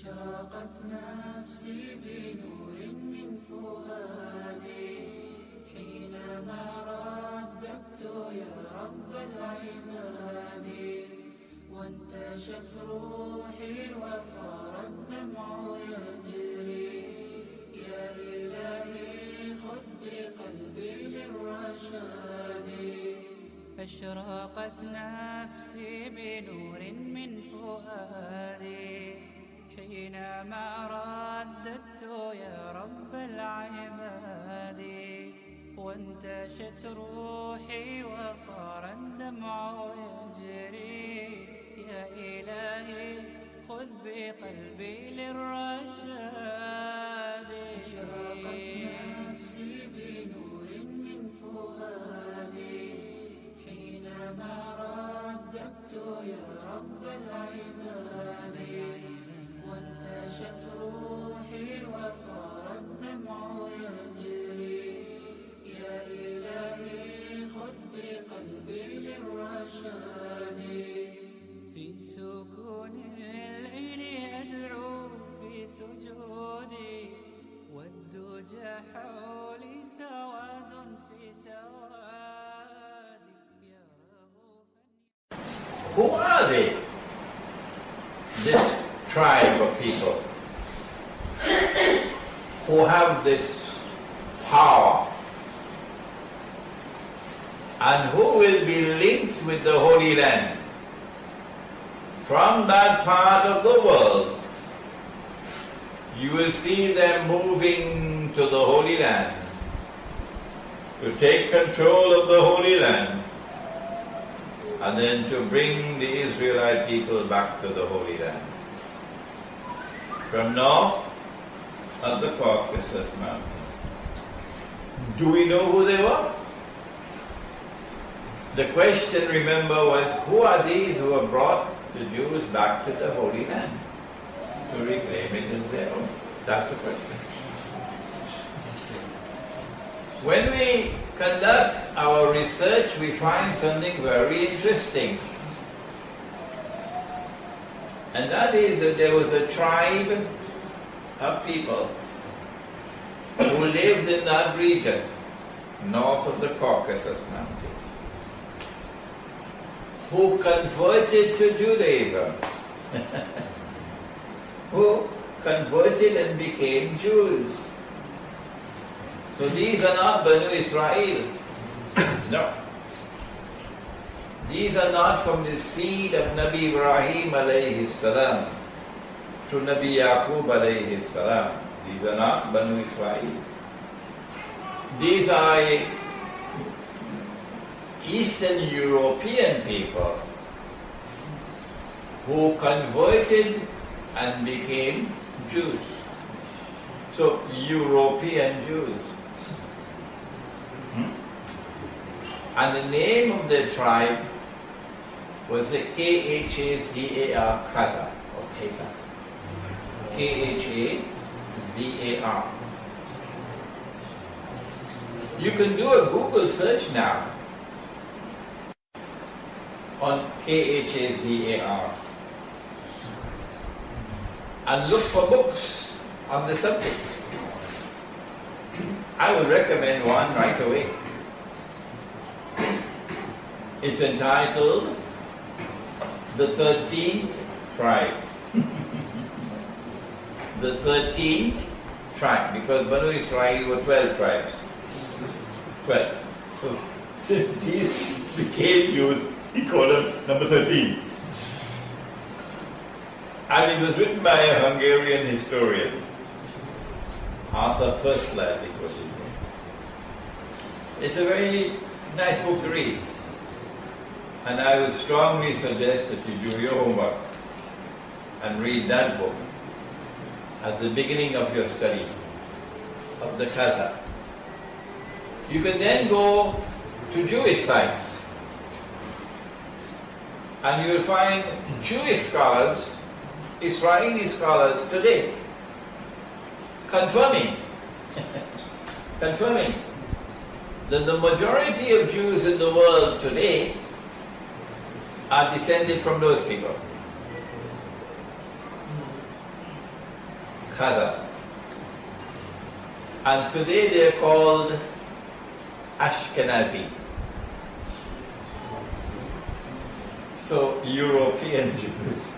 أشرقت نفسي بنور من فؤادي حينما رددت يا رب العباد، وانتشت روحي وصار الدمع يجري. يا إلهي خذ بقلبي للرشاد. أشرقت نفسي بنور من فؤادي حينما رددت يا رب العباد، وانتشت روحي وصار الدمع يجري. يا إلهي خذ بقلبي للرشاد. أشرقت نفسي بنور من فؤادي حينما رددت يا رب العباد، وانتشت روحي وصار الدمع يجري. يا إلهي خذ بقلبي للرشاد. في سكون الليل أدعو في سجودي، والدجى حولي سواد في سوادي. Who are they? This tribe of people who have this power and who will be linked with the Holy Land. From that part of the world, you will see them moving to the Holy Land to take control of the Holy Land and then to bring the Israelite people back to the Holy Land. From north of the Caucasus Mountains. Do we know who they were? The question, remember, was who are these who have brought the Jews back to the Holy Land to reclaim it as their own? That's the question. When we conduct our research, we find something very interesting. And that is that there was a tribe of people who lived in that region, north of the Caucasus Mountains, who converted to Judaism, who converted and became Jews. So these are not Banu Israel. No. These are not from the seed of Nabi Ibrahim alayhi salam to Nabi Yaqub alayhi salam. These are not Banu Israel. These are Eastern European people who converted and became Jews. So European Jews. And the name of the tribe was the Khazar, Khazar, or Khazar. Khazar. You can do a Google search now on Khazar and look for books on the subject. I would recommend one right away. It's entitled The 13th Tribe. The 13th tribe, because Banu Israel were 12 tribes. 12. So since Jesus became Jews, he called them number 13. And it was written by a Hungarian historian, Arthur Persland, it was his name. It's a very nice book to read. And I would strongly suggest that you do your homework and read that book at the beginning of your study of the Khazar. You can then go to Jewish sites and you will find Jewish scholars, Israeli scholars today confirming that the majority of Jews in the world today are descended from those people. Khazar. And today they are called Ashkenazi. So, European Jews.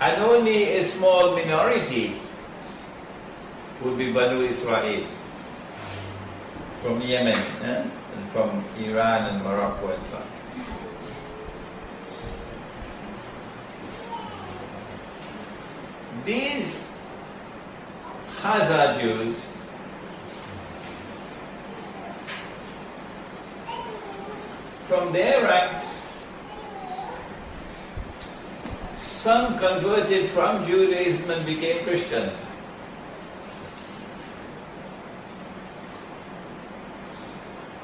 And only a small minority would be Banu Israel from Yemen and from Iran and Morocco and so on. These Khazar Jews from their ranks, some converted from Judaism and became Christians.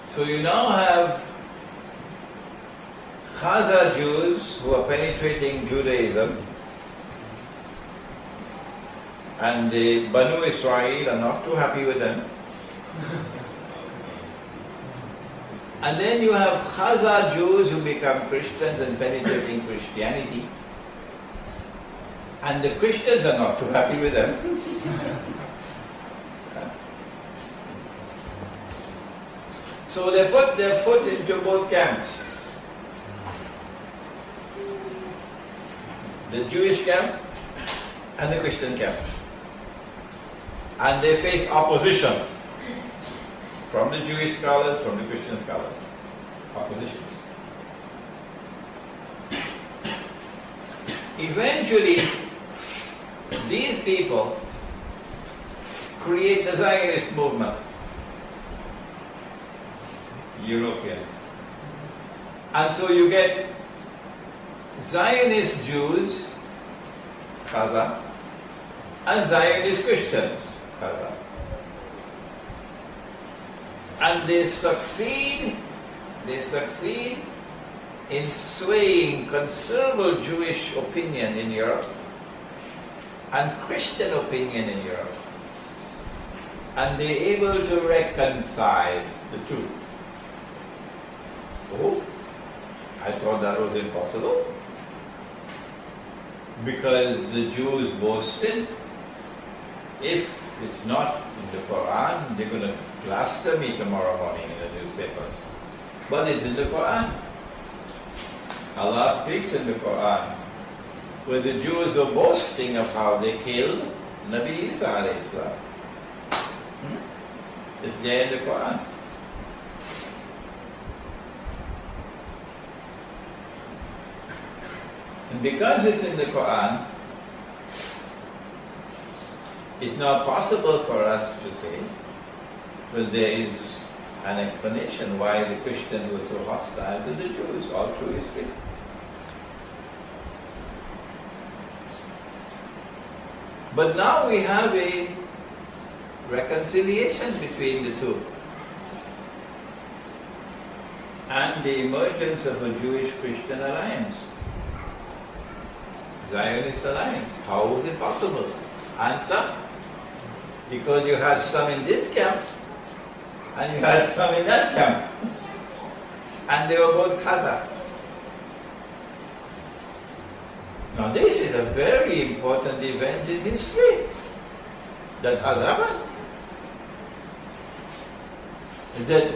So you now have Khazar Jews who are penetrating Judaism, and the Banu Israel are not too happy with them. And then you have Khazar Jews who become Christians and penetrating Christianity. And the Christians are not too happy with them. So they put their foot into both camps. The Jewish camp and the Christian camp. And they face opposition from the Jewish scholars, from the Christian scholars. Opposition. Eventually, these people create the Zionist movement. Europeans. And so you get Zionist Jews, Khazar, and Zionist Christians, Khazar. And they succeed in swaying considerable Jewish opinion in Europe and Christian opinion in Europe. And they're able to reconcile the two. Oh, I thought that was impossible. Because the Jews boasted, if it's not in the Quran, they're going to plaster me tomorrow morning in the newspapers. But it's in the Quran. Allah speaks in the Quran, where the Jews were boasting of how they killed Nabi Isa alayhi salam. It's there in the Quran. And because it's in the Quran, it's not possible for us to say, well, there is an explanation why the Christians were so hostile to the Jews all through history. But now we have a reconciliation between the two. And the emergence of a Jewish-Christian alliance. Zionist alliance. How was it possible? Answer: because you had some in this camp and you had some in that camp. And they were both Khazar. Now this is a very important event in history that has happened. That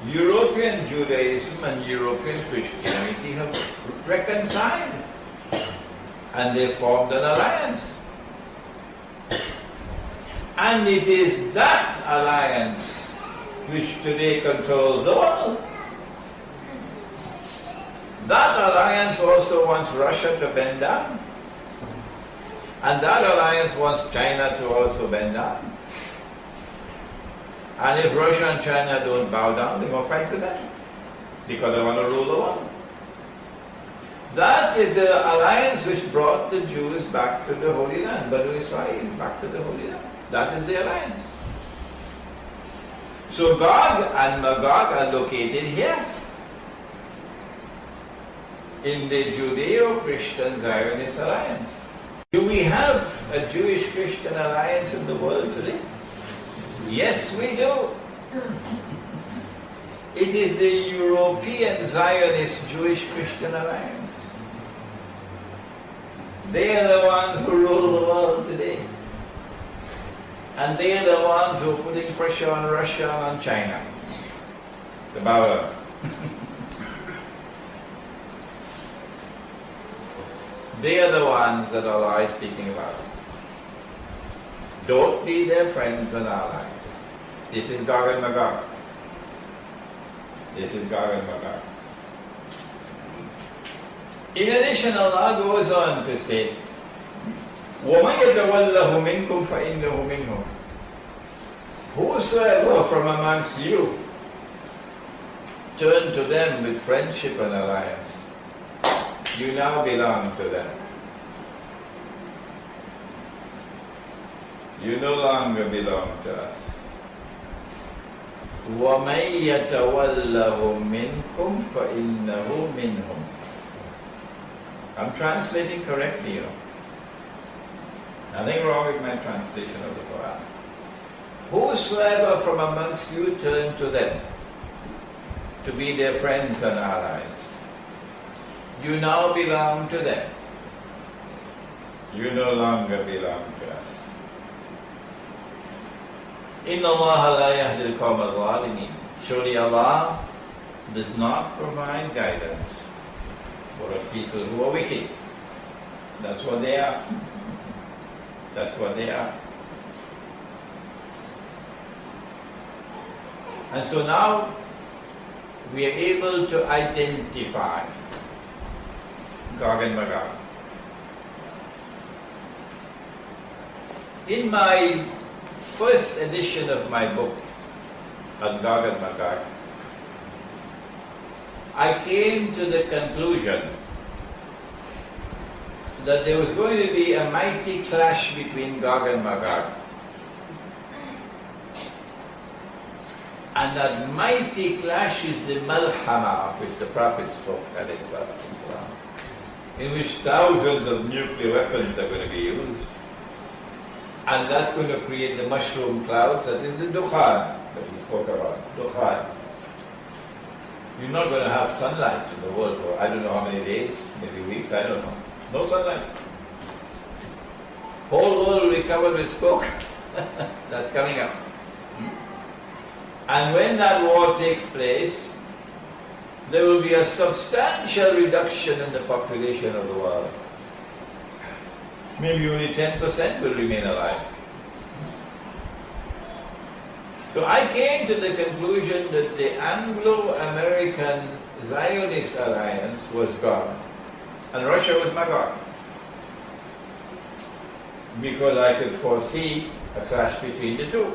European Judaism and European Christianity have reconciled and they formed an alliance. And it is that alliance which today controls the world. That alliance also wants Russia to bend down. And that alliance wants China to also bend down. And if Russia and China don't bow down, they're going to fight with them. Because they want to rule the world. That is the alliance which brought the Jews back to the Holy Land, Banu Israel, back to the Holy Land. That is the alliance. So Gog and Magog are located here, in the Judeo-Christian Zionist alliance. Do we have a Jewish-Christian alliance in the world today? Yes, we do. It is the European Zionist Jewish-Christian alliance. They are the ones who rule the world today. And they are the ones who are putting pressure on Russia and on China. The power. They are the ones that Allah is speaking about. Don't be their friends and allies. This is Gog and Magog. This is Gog and Magog. In addition, Allah goes on to say, وَمَنْ يَتَوَلَّهُ مِنْكُمْ فَإِنَّهُ مِنْهُمْ. Whosoever from amongst you turn to them with friendship and alliance, you now belong to them. You no longer belong to us. وَمَنْ يَتَوَلَّهُ مِنْكُمْ فَإِنَّهُ مِنْهُمْ. I'm translating correctly, you know. Nothing wrong with my translation of the Quran. Whosoever from amongst you turn to them to be their friends and allies, you now belong to them. You no longer belong to us. Inna Allah la yahdi al-qawm al-zalimin. Surely Allah does not provide guidance for the people who are wicked. That's what they are. That's what they are. And so now we are able to identify Gog and Magog. In my first edition of my book on Gog and Magog, I came to the conclusion that there was going to be a mighty clash between Gog and Magog. And that mighty clash is the Malhama of which the Prophet spoke, in which thousands of nuclear weapons are going to be used. And that's going to create the mushroom clouds, that is the Dukhan that he spoke about. Dukhan. You're not going to have sunlight in the world for I don't know how many days, maybe weeks, I don't know. No sunlight. Whole world will be covered with smoke. That's coming up. And when that war takes place, there will be a substantial reduction in the population of the world. Maybe only 10% will remain alive. So I came to the conclusion that the Anglo-American Zionist alliance was gone, and Russia was Magog. Because I could foresee a clash between the two.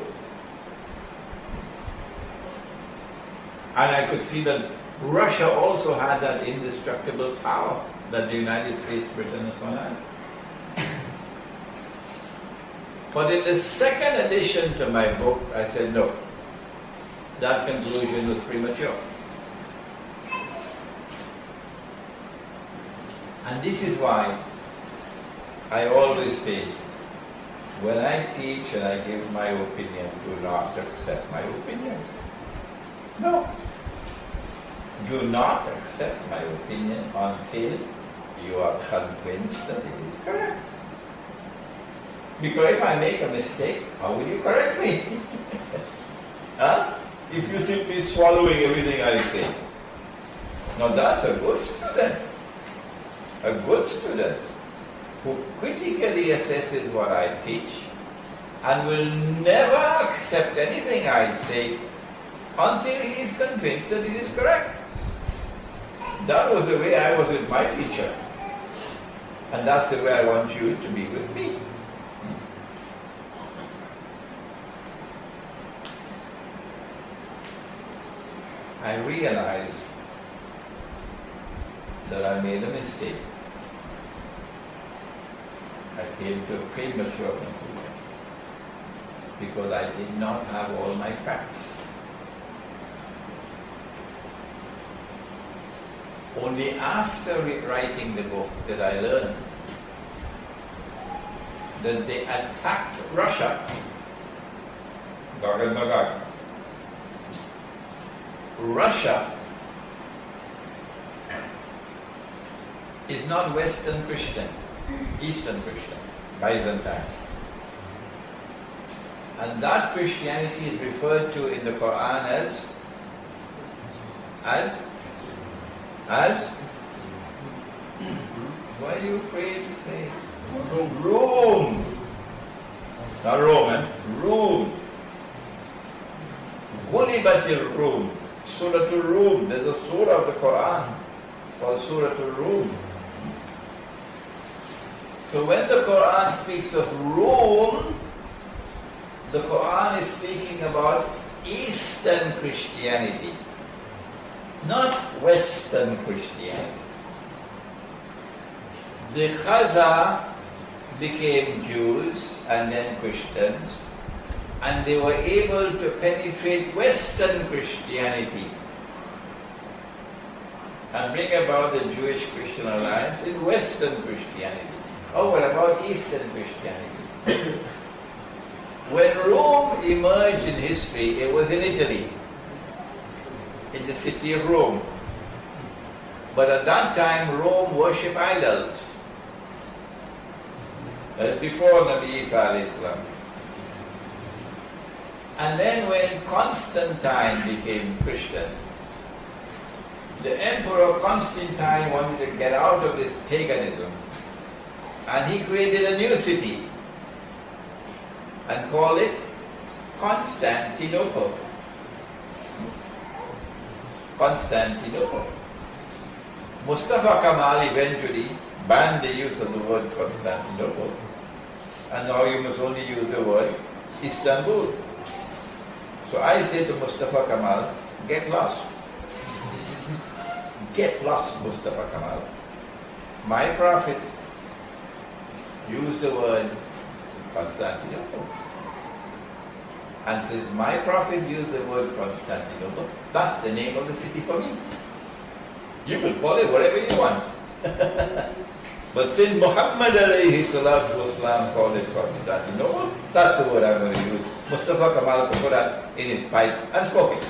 And I could see that Russia also had that indestructible power that the United States, Britain, and so on had. But in the second addition to my book, I said no. That conclusion was premature. And this is why I always say, when I teach and I give my opinion, do not accept my opinion. No. Do not accept my opinion until you are convinced that it is correct. Because if I make a mistake, how will you correct me? Huh? If you simply swallowing everything I say. Now that's a good student. A good student who critically assesses what I teach and will never accept anything I say until he is convinced that it is correct. That was the way I was with my teacher. And that's the way I want you to be with me. I realized that I made a mistake. I came to a premature conclusion because I did not have all my facts. Only after writing the book did I learn that they attacked Russia, Gog and Magog. Russia is not Western Christian, Eastern Christian, Byzantine. And that Christianity is referred to in the Quran as why are you afraid to say? Rome. Not Roman, Rome. Ghulibatil Rum. Surah Rum. There's a surah of the Quran called Surah Rum. So when the Quran speaks of Rome, the Quran is speaking about Eastern Christianity, not Western Christianity. The Khazar became Jews and then Christians, and they were able to penetrate Western Christianity and bring about the Jewish-Christian alliance in Western Christianity. Oh, what about Eastern Christianity? When Rome emerged in history, it was in Italy, in the city of Rome. But at that time, Rome worshipped idols. Before Nabi Isa alayhi salam. And then when Constantine became Christian, the Emperor Constantine wanted to get out of this paganism, and he created a new city and called it Constantinople. Constantinople. Mustafa Kemal eventually banned the use of the word Constantinople, and now you must only use the word Istanbul. So I say to Mustafa Kemal, get lost. Get lost, Mustafa Kemal. My prophet used the word Constantinople. And since my prophet used the word Constantinople, that's the name of the city for me. You will call it whatever you want. But since Muhammad alayhi salatu wasalam called it Constantinople, that's the word I'm going to use. Mustafa Kemal put that in his pipe and spoke it.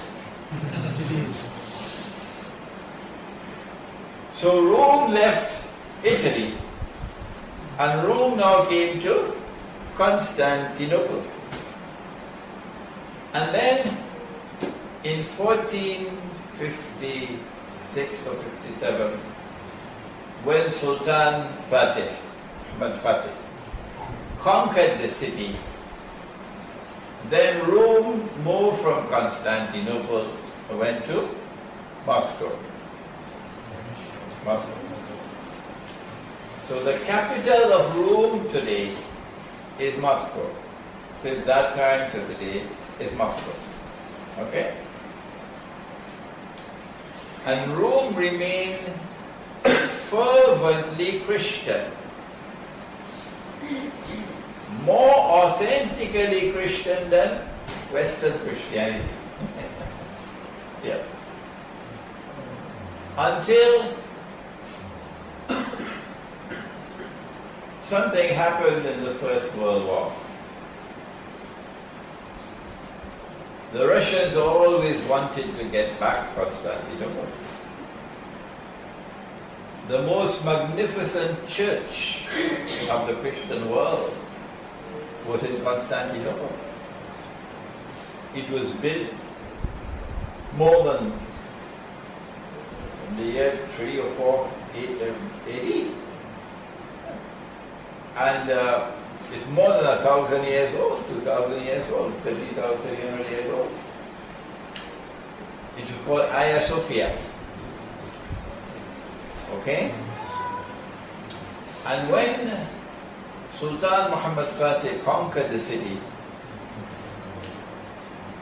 So Rome left Italy, and Rome now came to Constantinople. And then in 1456 or 57, when Sultan Ahmad Fatih, conquered the city, then Rome moved from Constantinople, went to Moscow. So the capital of Rome today is Moscow. Since that time to today is Moscow. Okay? And Rome remained fervently Christian. More authentically Christian than Western Christianity. Yeah. Until something happened in the First World War. The Russians always wanted to get back Constantinople. The most magnificent church of the Christian world was in Constantinople. It was built more than in the year 3 or 4 AD. And it's more than 1,000 years old, 2,000 years old, 300 years old. It was called Hagia Sophia. Okay? And when Sultan Muhammad Fatih conquered the city,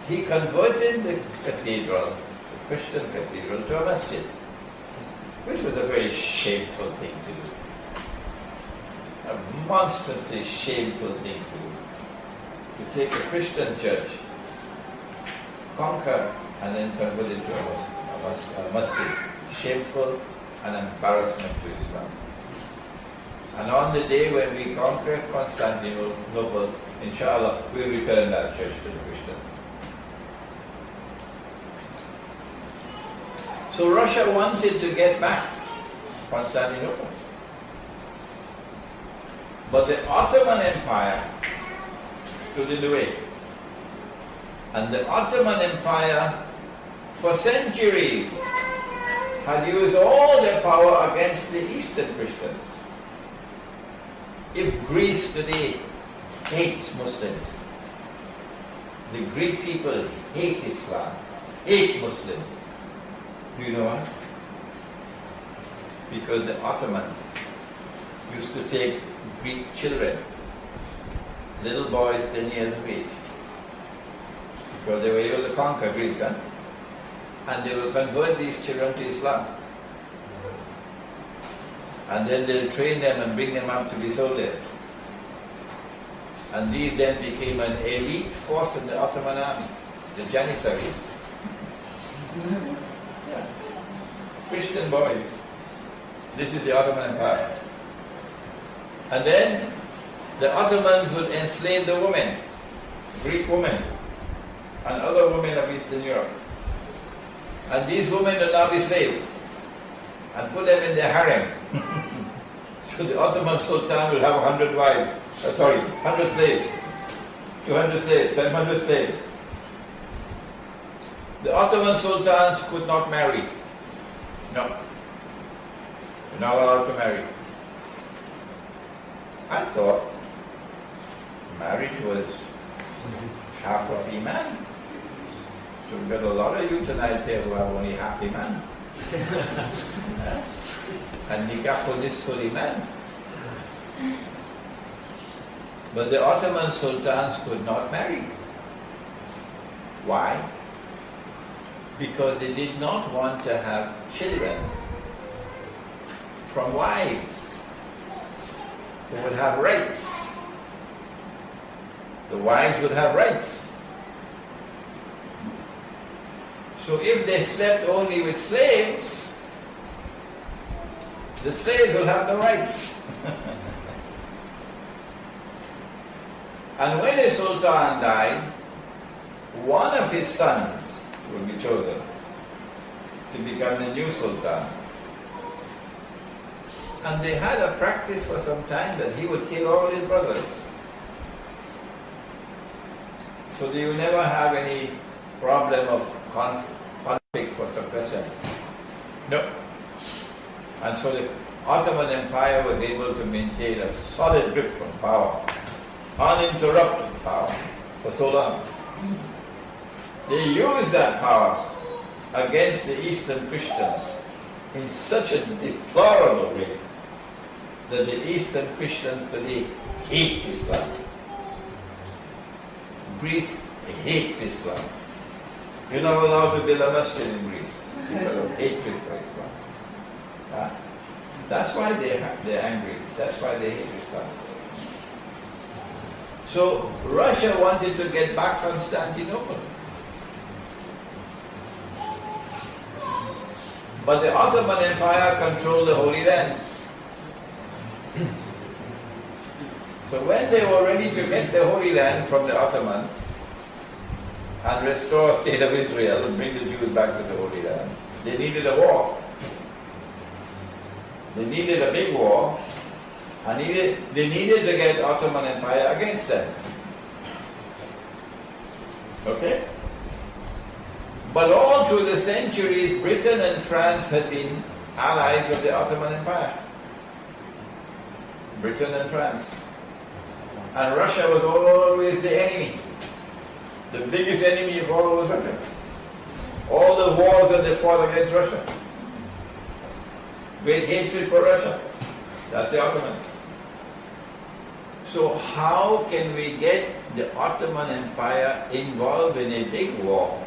he converted the cathedral, the Christian cathedral, to a masjid, which was a very shameful thing to do. A monstrously shameful thing to do. To take a Christian church, conquer, and then convert it to a masjid. Shameful and embarrassment to Islam. And on the day when we conquer Constantinople, inshallah, we will return that church to the Christians. So Russia wanted to get back Constantinople. But the Ottoman Empire stood in the way. And the Ottoman Empire, for centuries, had used all their power against the Eastern Christians. If Greece today hates Muslims, the Greek people hate Islam, hate Muslims. Do you know why? Because the Ottomans used to take Greek children, little boys 10 years of age, because they were able to conquer Greece, and they will convert these children to Islam. And then they'll train them and bring them up to be soldiers. And these then became an elite force in the Ottoman army, the Janissaries. Yeah. Christian boys. This is the Ottoman Empire. And then the Ottomans would enslave the women, Greek women, and other women of Eastern Europe. And these women would now be slaves, and put them in their harem. So the Ottoman Sultan will have 100 wives, 100 slaves, 200 slaves, 700 slaves. The Ottoman Sultans could not marry. No. They're not allowed to marry. I thought marriage was half of Iman. So we've got a lot of you tonight here who have only half Iman. And nikah for this full Iman. But the Ottoman Sultans could not marry. Why? Because they did not want to have children from wives who would have rights. The wives would have rights. So if they slept only with slaves, the slaves will have no rights. And when the Sultan died, one of his sons will be chosen to become the new Sultan. And they had a practice for some time that he would kill all his brothers. So they will never have any problem of conflict for succession. No. And so the Ottoman Empire was able to maintain a solid grip on power, uninterrupted power, for so long. They used that power against the Eastern Christians in such a deplorable way that the Eastern Christians today hate Islam. Greece hates Islam. You're not allowed to build a masjid in Greece because of hatred for Islam. That's why they're angry. That's why they hate Islam. So Russia wanted to get back Constantinople. But the Ottoman Empire controlled the Holy Land. So when they were ready to get the Holy Land from the Ottomans and restore the state of Israel and bring the Jews back to the Holy Land, they needed a war. They needed a big war, and they needed to get the Ottoman Empire against them. Okay? But all through the centuries, Britain and France had been allies of the Ottoman Empire. Britain and France. And Russia was always the enemy. The biggest enemy of all was Russia. All the wars that they fought against Russia. Great hatred for Russia. That's the Ottomans. So how can we get the Ottoman Empire involved in a big war?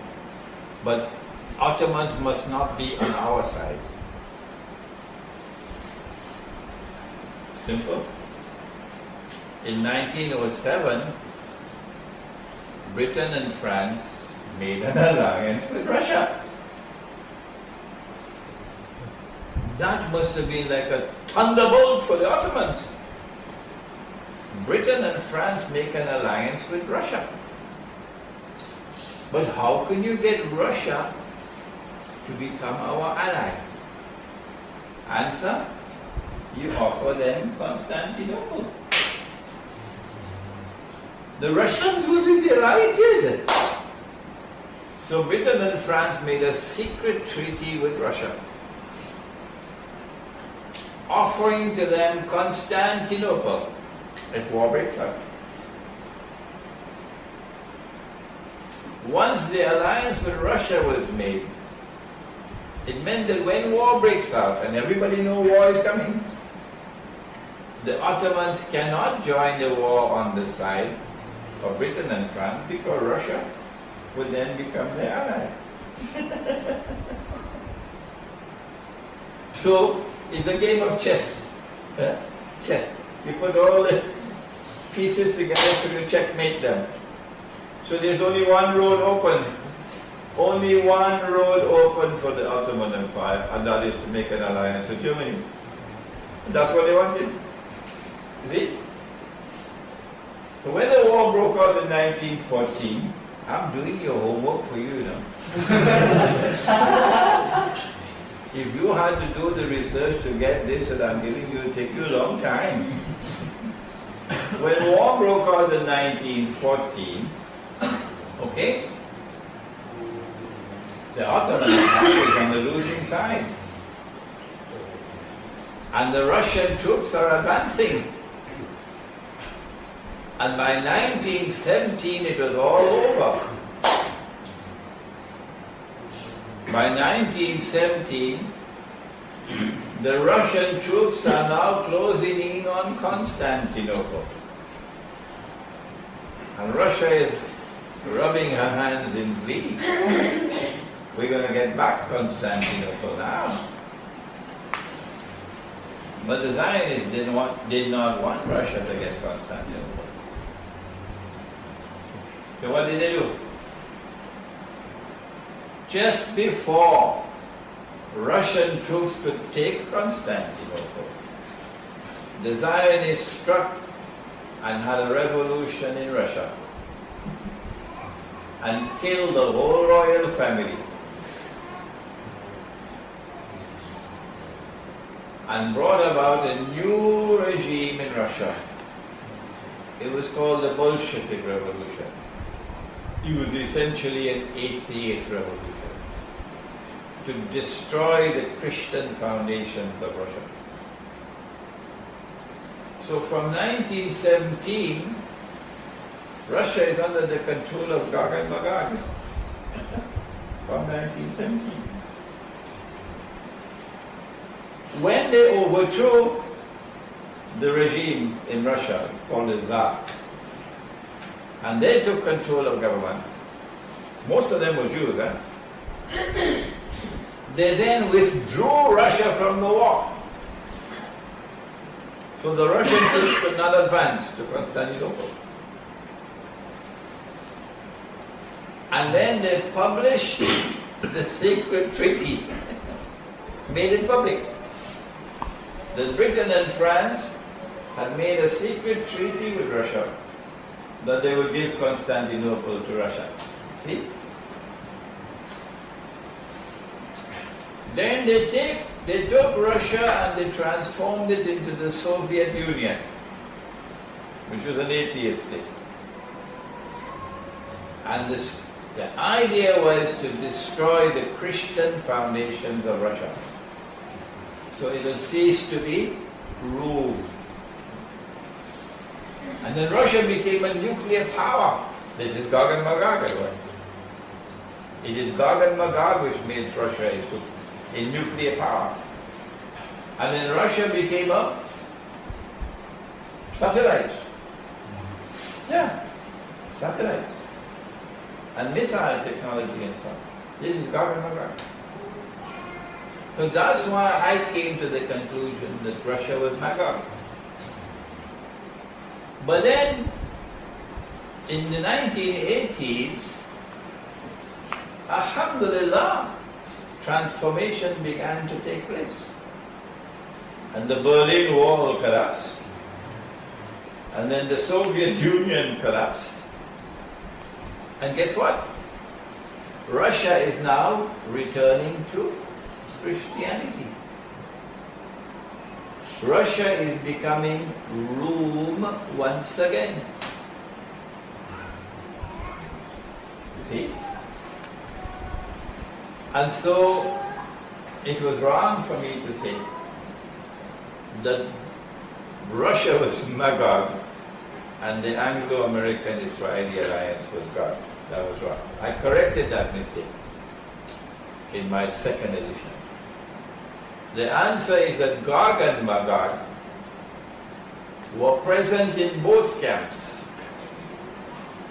But Ottomans must not be on our side. Simple. In 1907, Britain and France made an alliance with Russia. That must have been like a thunderbolt for the Ottomans. Britain and France make an alliance with Russia. But how can you get Russia to become our ally? Answer, you offer them Constantinople. The Russians will be delighted. So Britain and France made a secret treaty with Russia, offering to them Constantinople if war breaks out. Once the alliance with Russia was made, it meant that when war breaks out, and everybody knows war is coming, the Ottomans cannot join the war on the side of Britain and France because Russia would then become their ally. So it's a game of chess. Chess. You put all the pieces together so you checkmate them. So there's only one road open. Only one road open for the Ottoman Empire, and that is to make an alliance with Germany. And that's what they wanted. See? So when the war broke out in 1914, I'm doing your homework for you now. If you had to do the research to get this that I'm giving you, it would take you a long time. When war broke out in 1914, okay, the Ottoman Empire is on the losing side. And the Russian troops are advancing. And by 1917 it was all over. By 1917, the Russian troops are now closing in on Constantinople. And Russia is rubbing her hands in glee. We're going to get back Constantinople now. But the Zionists did not want Russia to get Constantinople. So what did they do? Just before Russian troops could take Constantinople, the Zionists struck and had a revolution in Russia and killed the whole royal family and brought about a new regime in Russia. It was called the Bolshevik Revolution. It was essentially an atheist revolution to destroy the Christian foundations of Russia. So from 1917, Russia is under the control of Gog and Magog. From 1917. When they overthrew the regime in Russia called the Tsar, and they took control of government, most of them were Jews, they then withdrew Russia from the war. So the Russian troops could not advance to Constantinople. And then they published the secret treaty, made it public. That Britain and France had made a secret treaty with Russia that they would give Constantinople to Russia. See? Then they took Russia and they transformed it into the Soviet Union, which was an atheist state. And the idea was to destroy the Christian foundations of Russia. So it will cease to be ruled. And then Russia became a nuclear power. This is Gog and Magog. It is Gog and Magog which made Russia a nuclear power. And then Russia became a satellites. Yeah, satellites. And missile technology and so on. This is Gog and Magog. So that's why I came to the conclusion that Russia was Magog. But then, in the 1980s, alhamdulillah, transformation began to take place. And the Berlin Wall collapsed. And then the Soviet Union collapsed. And guess what? Russia is now returning to Christianity. Russia is becoming Rome once again. See? And so it was wrong for me to say that Russia was Magog and the Anglo-American Israeli alliance was God. That was wrong. I corrected that mistake in my second edition. The answer is that Gog and Magog were present in both camps,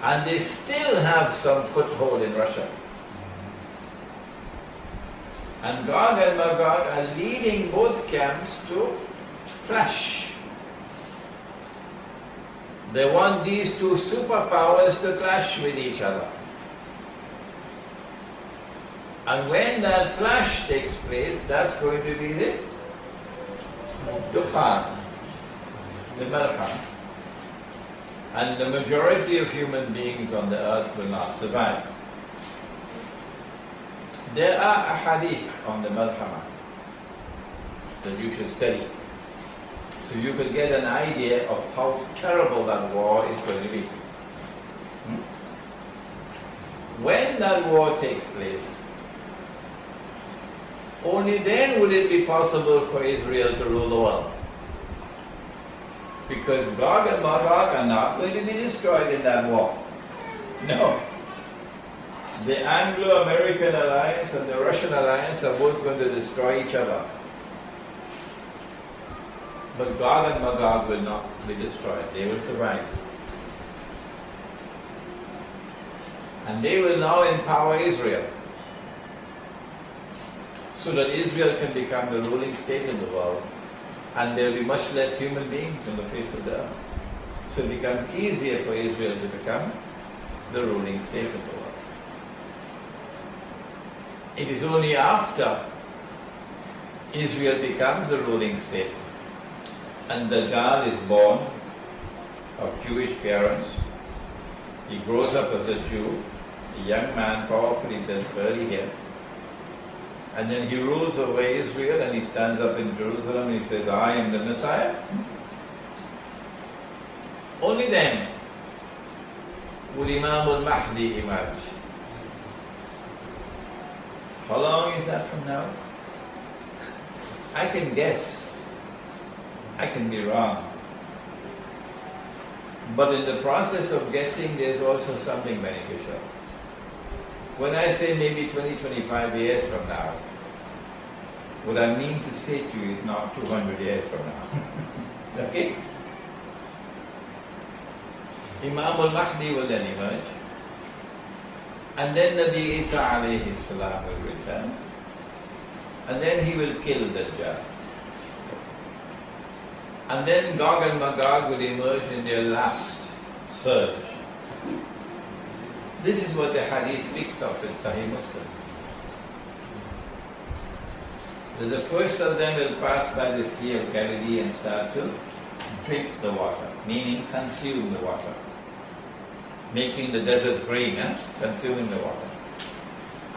and they still have some foothold in Russia. And Gog and Magog are leading both camps to clash. They want these two superpowers to clash with each other. And when that clash takes place, that's going to be the Dufan, the Malham. And the majority of human beings on the earth will not survive. There are a hadith on the Malhama that you should study, so you could get an idea of how terrible that war is going to be. When that war takes place, only then would it be possible for Israel to rule the world. Because Gog and Magog are not going to be destroyed in that war. No. The Anglo-American alliance and the Russian alliance are both going to destroy each other. But Gog and Magog will not be destroyed. They will survive. And they will now empower Israel, so that Israel can become the ruling state in the world, and there will be much less human beings on the face of the earth. So it becomes easier for Israel to become the ruling state of the world. It is only after Israel becomes the ruling state and the child is born of Jewish parents, he grows up as a Jew, a young man, powerfully, with curly hair, and then he rules over Israel and he stands up in Jerusalem and he says, I am the Messiah. Only then would Imam al-Mahdi emerge. How long is that from now? I can guess. I can be wrong. But in the process of guessing, there's also something beneficial. When I say maybe 20, 25 years from now, what I mean to say to you is not 200 years from now. Okay? Imam al-Mahdi will then emerge. And then Nabi Isa alayhi salam will return. And then he will kill Dajjal. And then Gog and Magog will emerge in their last surge. This is what the hadith speaks of in Sahih Muslim. That the first of them will pass by the Sea of Galilee and start to drink the water, meaning consume the water. Making the deserts green, consuming the water.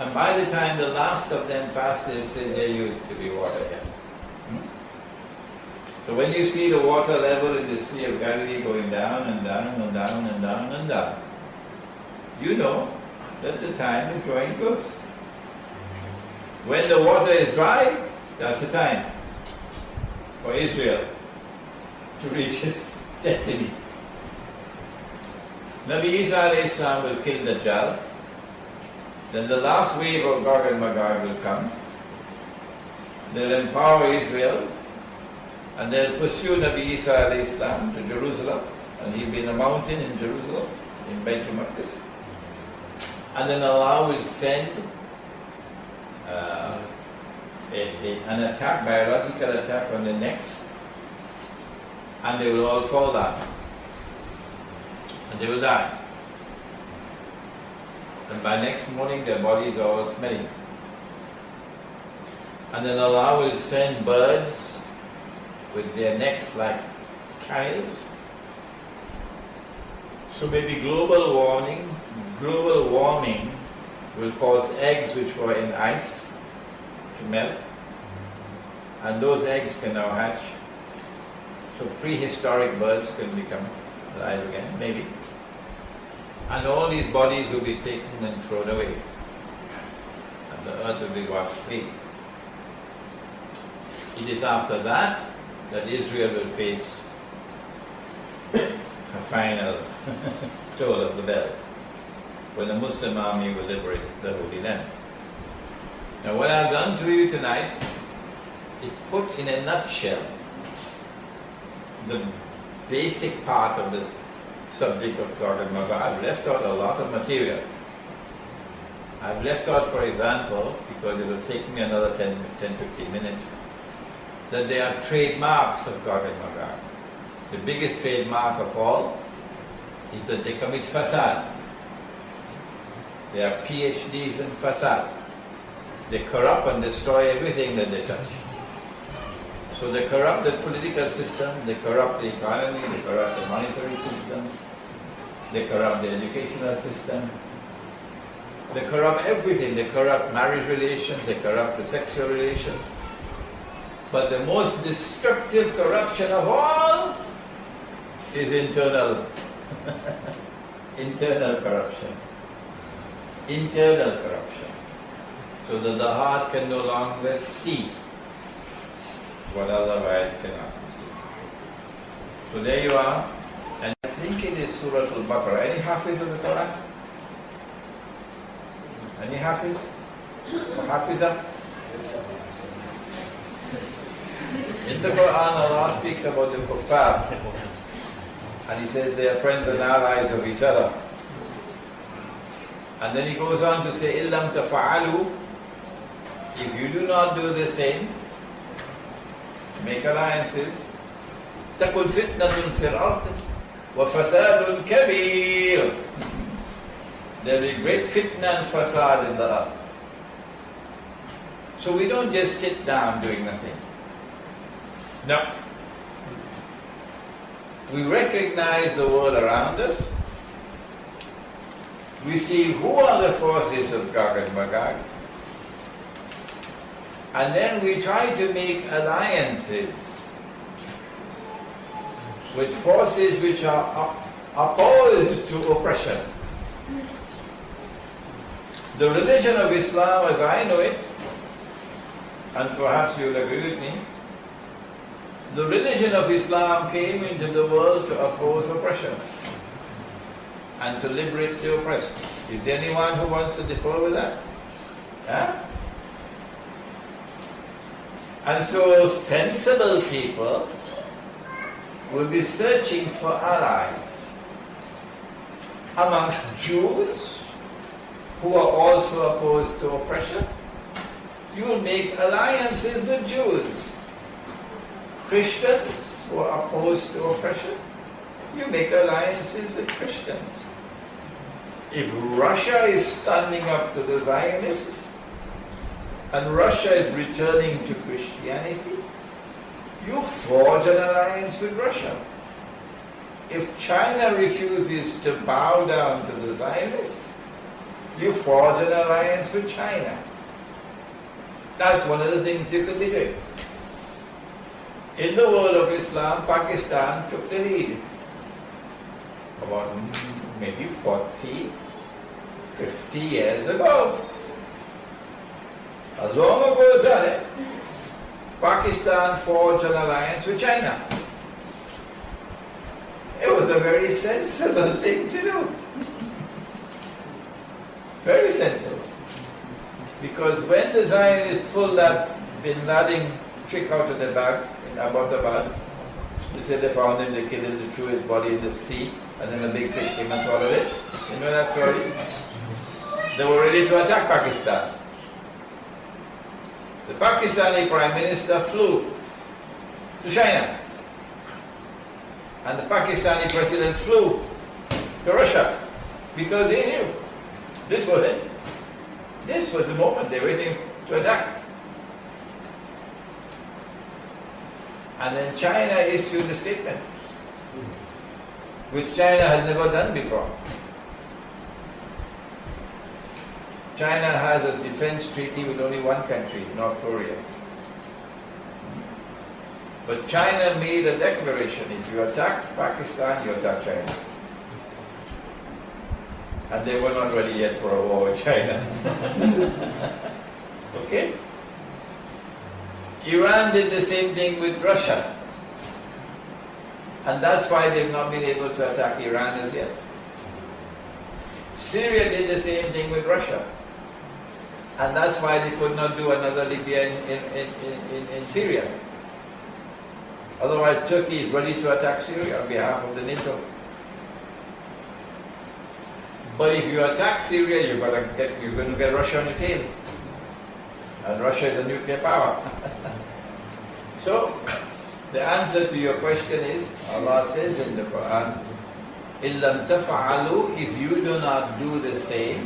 And by the time the last of them pass, they'll say there used to be water here. So when you see the water level in the Sea of Galilee going down and down and down and down and down, you know that the time is drawing close. When the water is dry, that's the time for Israel to reach its destiny. Nabi Isa alayhi salam will kill Dajjal. Then the last wave of Gog and Magog will come. They'll empower Israel and they'll pursue Nabi Isa alayhi salam to Jerusalem, and he'll be in a mountain in Jerusalem, in Beit al-Maqdis. And then Allah will send an attack, biological attack on the necks, and they will all fall down. And they will die. And by next morning their bodies are all smelling. And then Allah will send birds with their necks like coils. So maybe global warming will cause eggs which were in ice to melt. And those eggs can now hatch. So prehistoric birds can become alive again, maybe. And all these bodies will be taken and thrown away. And the earth will be washed clean. It is after that that Israel will face a final toll of the bell, when the Muslim army will liberate the Holy Land. Now what I've done to you tonight is put in a nutshell the basic part of the subject of God and Magog. I've left out a lot of material. I've left out, for example, because it will take me another 10-15 minutes, that there are trademarks of God and Magog. The biggest trademark of all is that they commit fasad. They are PhDs in fasad. They corrupt and destroy everything that they touch. So they corrupt the political system, they corrupt the economy, they corrupt the monetary system, they corrupt the educational system, they corrupt everything. They corrupt marriage relations, they corrupt the sexual relations. But the most destructive corruption of all is internal. Internal corruption. Internal corruption. So that the heart can no longer see what otherwise cannot see. So there you are. And I think it is Surah Al-Baqarah. Any Hafiz of the Quran? Any Hafiz? Hafizah? In the Quran, Allah speaks about the kuffar, and He says they are friends and allies of each other. And then He goes on to say, إِلَّمْ تَفَعَلُوا, if you do not do the same, make alliances, تَكُنْ فِتْنَةٌ فِي الْأَرْضِ وَفَسَادٌ كَبِيرٌ. There will be great fitna and fasad in the earth. So we don't just sit down doing nothing. No. We recognize the world around us. We see who are the forces of Gog and Magog. And then we try to make alliances with forces which are opposed to oppression. The religion of Islam, as I know it, and perhaps you'll agree with me, the religion of Islam came into the world to oppose oppression and to liberate the oppressed. Is there anyone who wants to differ with that? Huh? And so sensible people will be searching for allies amongst Jews who are also opposed to oppression. You will make alliances with Jews. Christians who are opposed to oppression, you make alliances with Christians. If Russia is standing up to the Zionists and Russia is returning to Christianity, you forge an alliance with Russia. If China refuses to bow down to the Zionists, you forge an alliance with China. That's one of the things you could be doing. In the world of Islam, Pakistan took the lead. About maybe 40, 50 years ago. As long ago as that, Pakistan forged an alliance with China. It was a very sensible thing to do. Very sensible. Because when the Zionists pulled that Bin Laden trick out of the bag in Abbottabad, they said they found him, they killed him, they threw his body in the sea, and then a big fish came and swallowed it. You know that story? They were ready to attack Pakistan. The Pakistani Prime Minister flew to China. And the Pakistani President flew to Russia because they knew this was it. This was the moment they were waiting to attack. And then China issued a statement, which China had never done before. China has a defense treaty with only one country, North Korea. But China made a declaration, if you attack Pakistan, you attack China. And they were not ready yet for a war with China. Okay? Iran did the same thing with Russia. And that's why they've not been able to attack Iran as yet. Syria did the same thing with Russia. And that's why they could not do another Libya in Syria. Otherwise, Turkey is ready to attack Syria on behalf of the NATO. But if you attack Syria, you're going to get Russia on your tail. And Russia is a nuclear power. So, the answer to your question is, Allah says in the Quran, إِلَّمْ تَفْعَلُوا, if you do not do the same,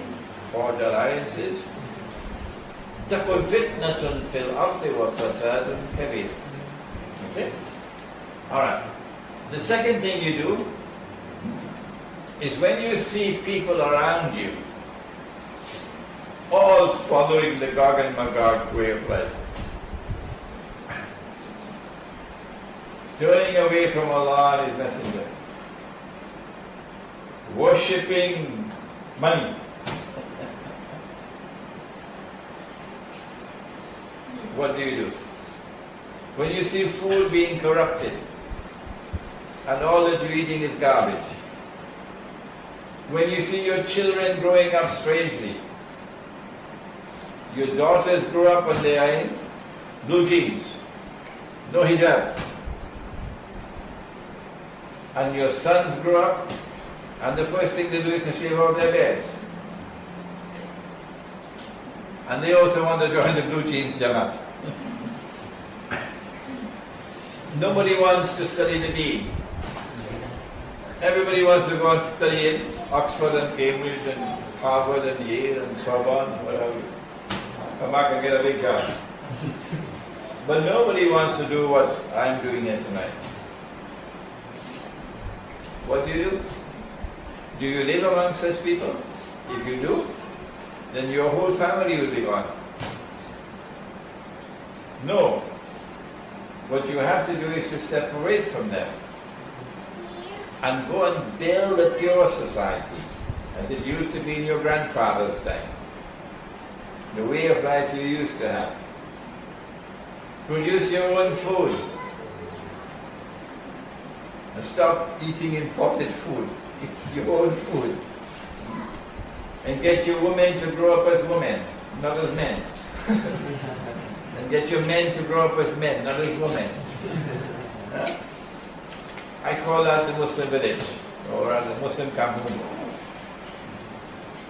forge alliances, تَكُنْ فِتْنَةٌ فِي الْأَرْضِ وَفَسَادٌ كَبِيرٌ. Okay? Alright. The second thing you do is when you see people around you all following the Gog and Magog way of life, turning away from Allah and His Messenger, worshipping money, what do? When you see food being corrupted and all that you're eating is garbage, when you see your children growing up strangely, your daughters grow up and they are in blue jeans, no hijab, and your sons grow up and the first thing they do is to shave off their beards. And they also want to join the blue jeans Jamaat. Nobody wants to study the deen. Everybody wants to go and study in Oxford and Cambridge and Harvard and Yale and Sorbonne and whatever. Come back and get a big job. But nobody wants to do what I'm doing here tonight. What do? Do you live among such people? If you do, then your whole family will be gone. No. What you have to do is to separate from them and go and build a pure society as it used to be in your grandfather's time. The way of life you used to have. Produce your own food and stop eating imported food. Eat your own food. And get your women to grow up as women, not as men. And get your men to grow up as men, not as women. Huh? I call that the Muslim village, or the Muslim kampung.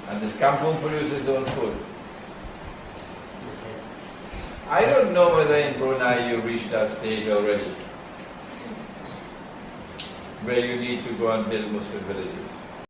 And this kampung produces its own food. I don't know whether in Brunei you reached that stage already, where you need to go and build Muslim villages.